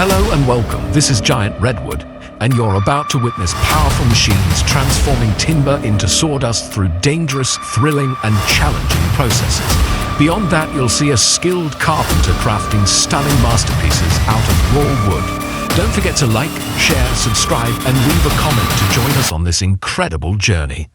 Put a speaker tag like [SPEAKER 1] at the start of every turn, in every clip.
[SPEAKER 1] Hello and welcome. This is Giant Redwood, and you're about to witness powerful machines transforming timber into sawdust through dangerous, thrilling, and challenging processes. Beyond that, you'll see a skilled carpenter crafting stunning masterpieces out of raw wood. Don't forget to like, share, subscribe, and leave a comment to join us on this incredible journey.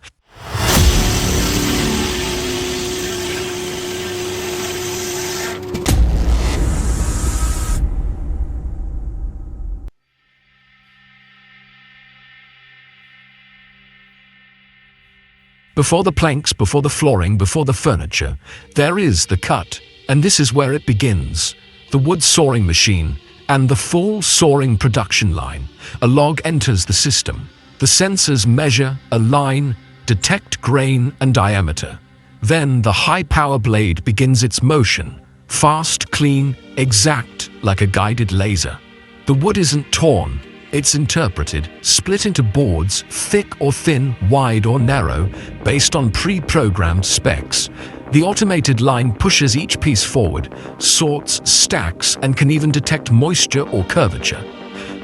[SPEAKER 1] Before the planks, before the flooring, before the furniture, there is the cut, and this is where it begins. The wood sawing machine and the full sawing production line. A log enters the system. The sensors measure, align, detect grain and diameter. Then the high-power blade begins its motion. Fast, clean, exact, like a guided laser. The wood isn't torn. It's interpreted, split into boards, thick or thin, wide or narrow, based on pre-programmed specs. The automated line pushes each piece forward, sorts, stacks, and can even detect moisture or curvature.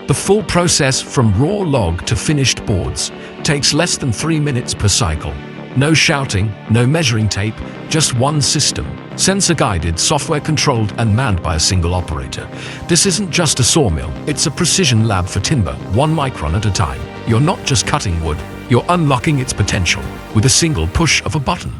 [SPEAKER 1] The full process from raw log to finished boards takes less than 3 minutes per cycle. No shouting, no measuring tape, just one system. Sensor-guided, software-controlled, and manned by a single operator. This isn't just a sawmill, it's a precision lab for timber, 1 micron at a time. You're not just cutting wood, you're unlocking its potential with a single push of a button.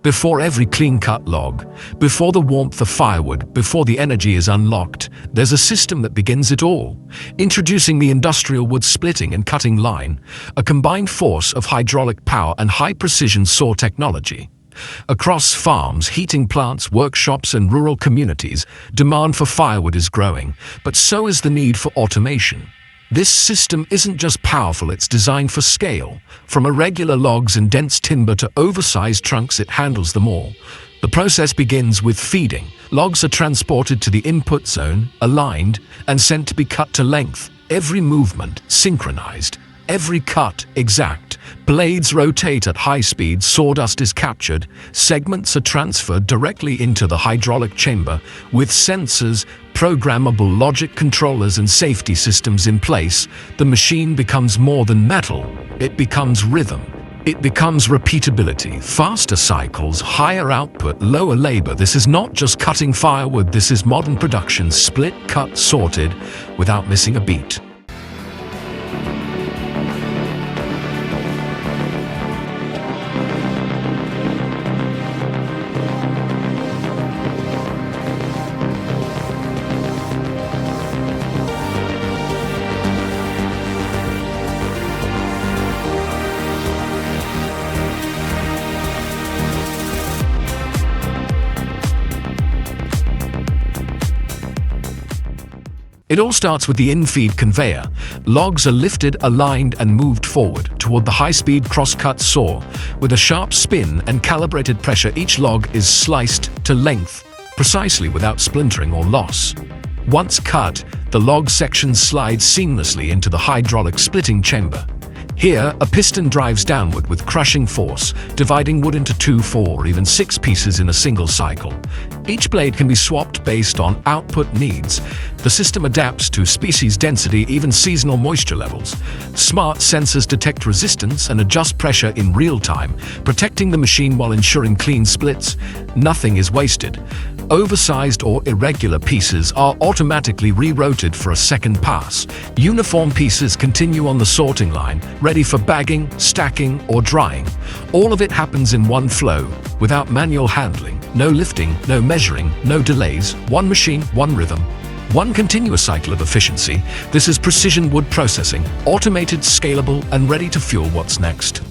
[SPEAKER 1] Before every clean-cut log, before the warmth of firewood, before the energy is unlocked, there's a system that begins it all. Introducing the industrial wood splitting and cutting line, a combined force of hydraulic power and high-precision saw technology. Across farms, heating plants, workshops, and rural communities, demand for firewood is growing, but so is the need for automation. This system isn't just powerful, it's designed for scale. From irregular logs and dense timber to oversized trunks, it handles them all. The process begins with feeding. Logs are transported to the input zone, aligned, and sent to be cut to length. Every movement synchronized. Every cut exact. Blades rotate at high speed, sawdust is captured, segments are transferred directly into the hydraulic chamber. With sensors, programmable logic controllers and safety systems in place, the machine becomes more than metal. It becomes rhythm. It becomes repeatability, faster cycles, higher output, lower labor. This is not just cutting firewood, this is modern production, split, cut, sorted, without missing a beat. It all starts with the in-feed conveyor. Logs are lifted, aligned, and moved forward toward the high-speed cross-cut saw. With a sharp spin and calibrated pressure, each log is sliced to length, precisely without splintering or loss. Once cut, the log section slides seamlessly into the hydraulic splitting chamber. Here, a piston drives downward with crushing force, dividing wood into 2, 4, or even 6 pieces in a single cycle. Each blade can be swapped based on output needs. The system adapts to species density, even seasonal moisture levels. Smart sensors detect resistance and adjust pressure in real time, protecting the machine while ensuring clean splits. Nothing is wasted. Oversized or irregular pieces are automatically rerouted for a second pass. Uniform pieces continue on the sorting line, ready for bagging, stacking, or drying. All of it happens in one flow, without manual handling. No lifting, no measuring, no delays. One machine, one rhythm. One continuous cycle of efficiency. This is precision wood processing, automated, scalable, and ready to fuel what's next.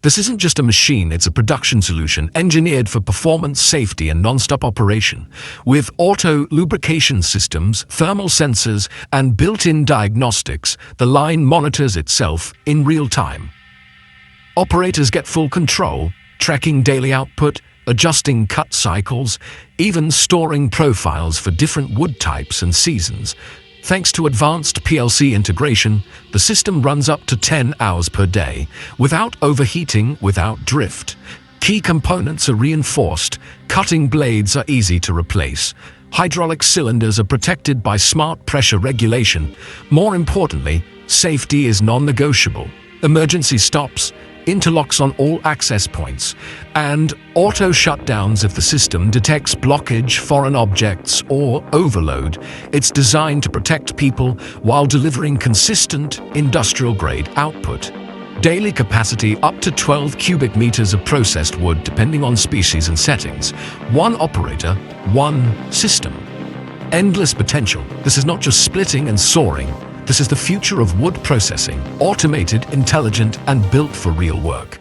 [SPEAKER 1] This isn't just a machine, it's a production solution engineered for performance, safety, and non-stop operation. With auto lubrication systems, thermal sensors, and built-in diagnostics, the line monitors itself in real time. Operators get full control, tracking daily output, adjusting cut cycles, even storing profiles for different wood types and seasons. Thanks to advanced PLC integration, the system runs up to 10 hours per day, without overheating, without drift. Key components are reinforced, cutting blades are easy to replace. Hydraulic cylinders are protected by smart pressure regulation. More importantly, safety is non-negotiable. Emergency stops, interlocks on all access points, and auto shutdowns if the system detects blockage, foreign objects, or overload. It's designed to protect people while delivering consistent, industrial-grade output. Daily capacity up to 12 cubic meters of processed wood depending on species and settings. One operator, one system. Endless potential. This is not just splitting and sawing. This is the future of wood processing, automated, intelligent, and built for real work.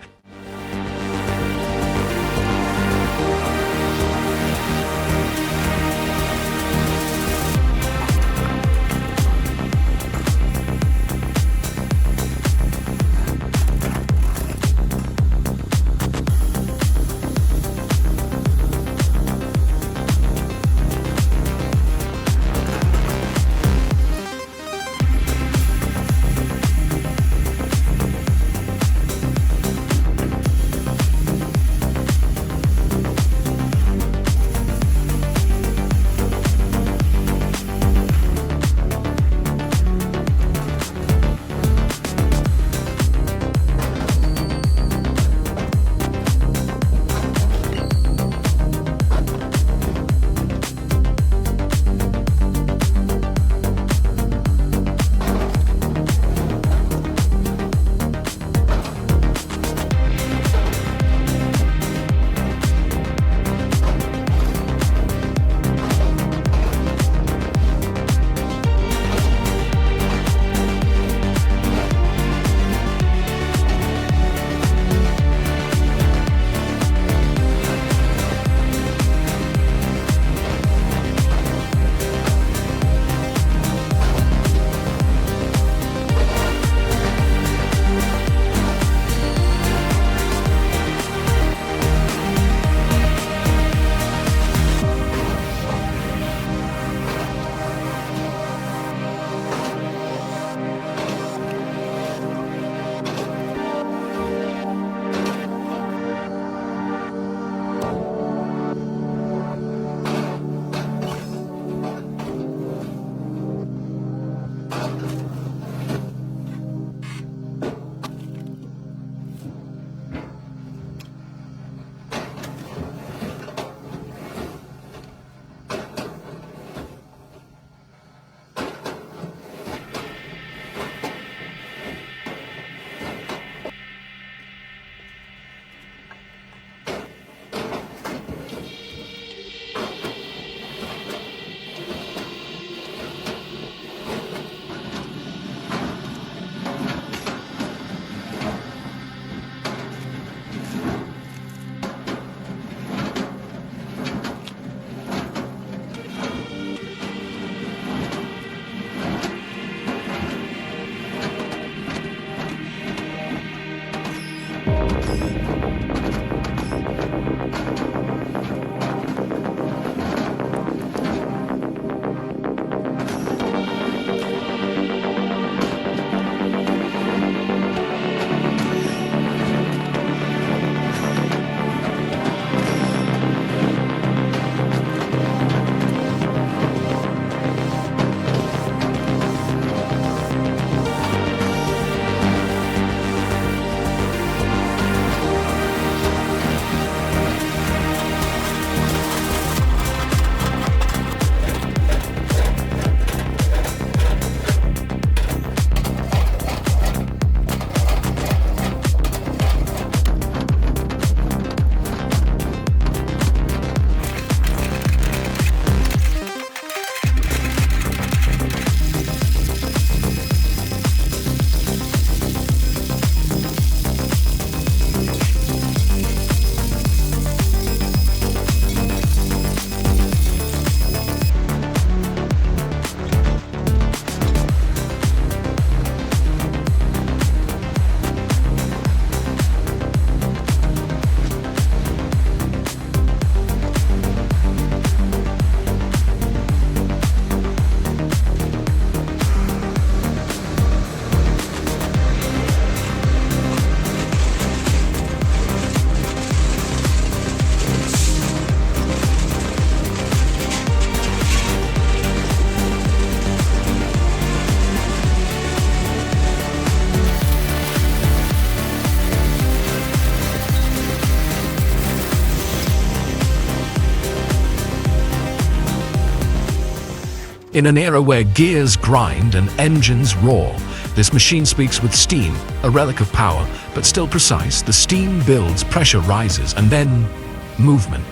[SPEAKER 1] In an era where gears grind and engines roar, this machine speaks with steam, a relic of power, but still precise. The steam builds, pressure rises, and then movement.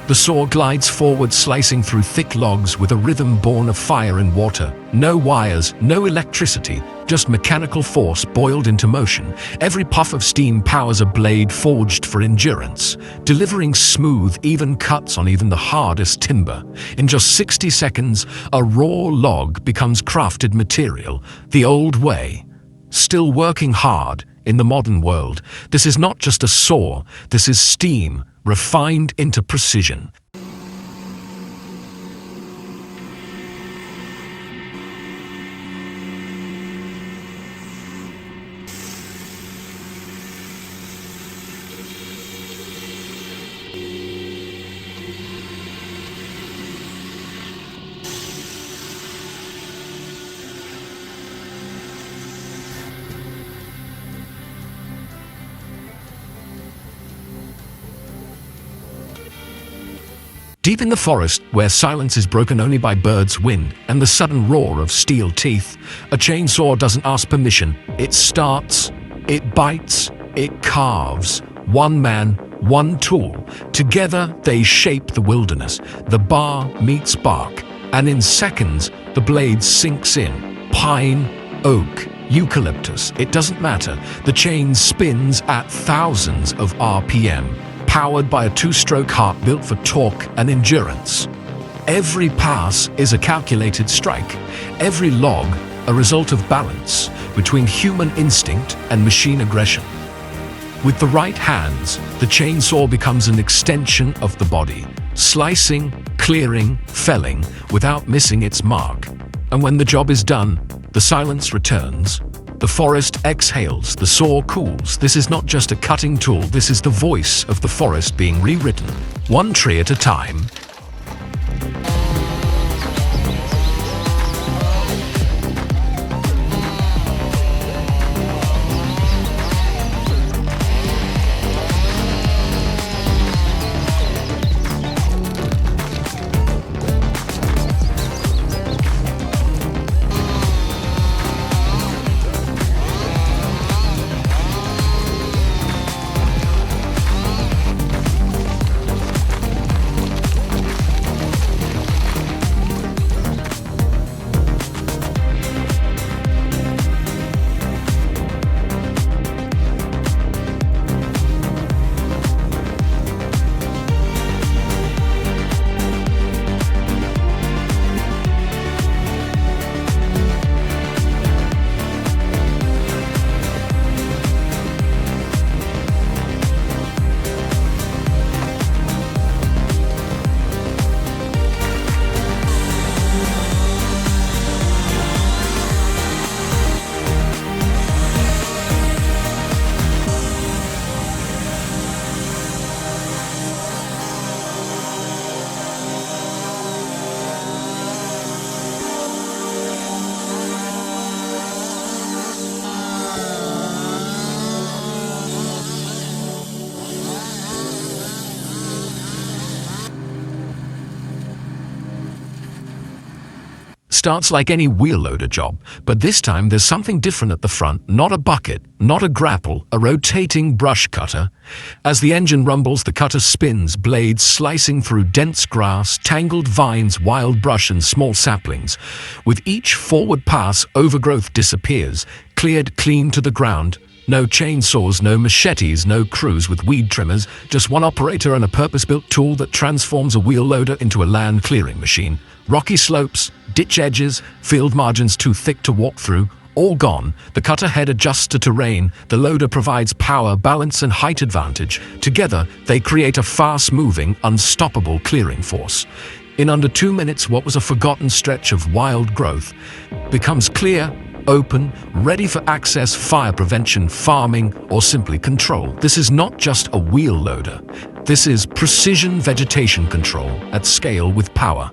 [SPEAKER 1] The saw glides forward, slicing through thick logs with a rhythm born of fire and water. No wires, no electricity, just mechanical force boiled into motion. Every puff of steam powers a blade forged for endurance, delivering smooth, even cuts on even the hardest timber. In just 60 seconds, a raw log becomes crafted material, the old way. Still working hard in the modern world, this is not just a saw, this is steam, refined into precision. Deep in the forest, where silence is broken only by birds' wind and the sudden roar of steel teeth, a chainsaw doesn't ask permission. It starts, it bites, it carves. One man, one tool. Together, they shape the wilderness. The bar meets bark, and in seconds, the blade sinks in. Pine, oak, eucalyptus, it doesn't matter. The chain spins at thousands of RPM. Powered by a two-stroke heart built for torque and endurance. Every pass is a calculated strike, every log a result of balance between human instinct and machine aggression. With the right hands, the chainsaw becomes an extension of the body, slicing, clearing, felling without missing its mark. And when the job is done, the silence returns. The forest exhales, the saw cools. This is not just a cutting tool, this is the voice of the forest being rewritten, one tree at a time. Starts like any wheel loader job, but this time there's something different at the front. Not a bucket, not a grapple, a rotating brush cutter. As the engine rumbles, the cutter spins, blades slicing through dense grass, tangled vines, wild brush and small saplings. With each forward pass, overgrowth disappears, cleared clean to the ground. No chainsaws, no machetes, no crews with weed trimmers, just one operator and a purpose-built tool that transforms a wheel loader into a land clearing machine. Rocky slopes, ditch edges, field margins too thick to walk through, all gone. The cutter head adjusts to terrain, the loader provides power, balance and height advantage. Together, they create a fast-moving, unstoppable clearing force. In under 2 minutes, what was a forgotten stretch of wild growth becomes clear, open, ready for access, fire prevention, farming, or simply control. This is not just a wheel loader. This is precision vegetation control at scale with power.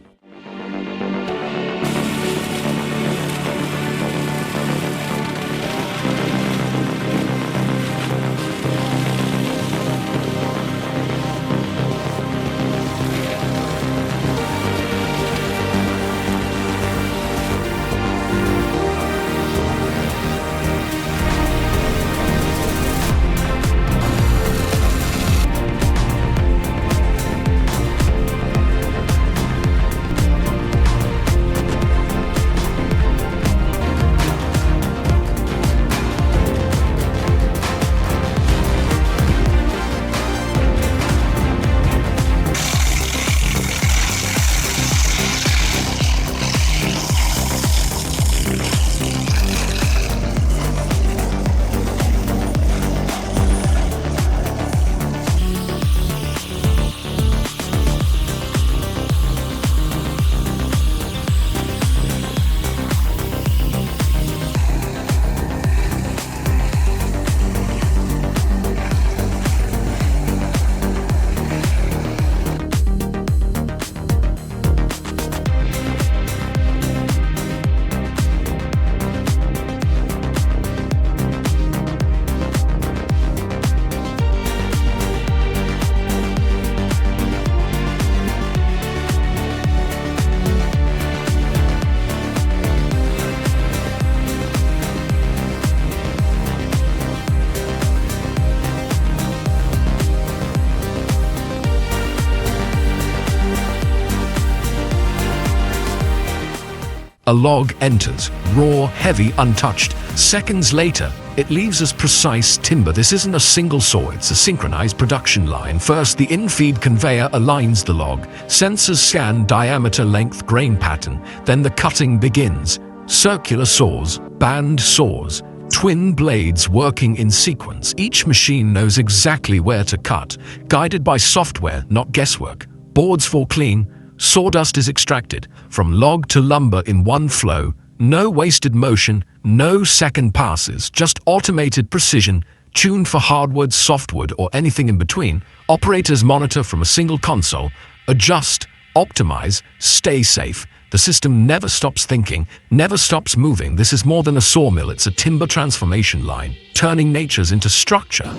[SPEAKER 1] A log enters, raw, heavy, untouched. Seconds later, it leaves as precise timber. This isn't a single saw, it's a synchronized production line. First, the in-feed conveyor aligns the log. Sensors scan diameter, length, grain pattern. Then the cutting begins. Circular saws, band saws, twin blades working in sequence. Each machine knows exactly where to cut, guided by software, not guesswork. Boards fall clean, sawdust is extracted from log to lumber in one flow. No wasted motion, no second passes, just automated precision, tuned for hardwood, softwood, or anything in between. Operators monitor from a single console, adjust, optimize, stay safe. The system never stops thinking, never stops moving. This is more than a sawmill, it's a timber transformation line, turning natures into structure.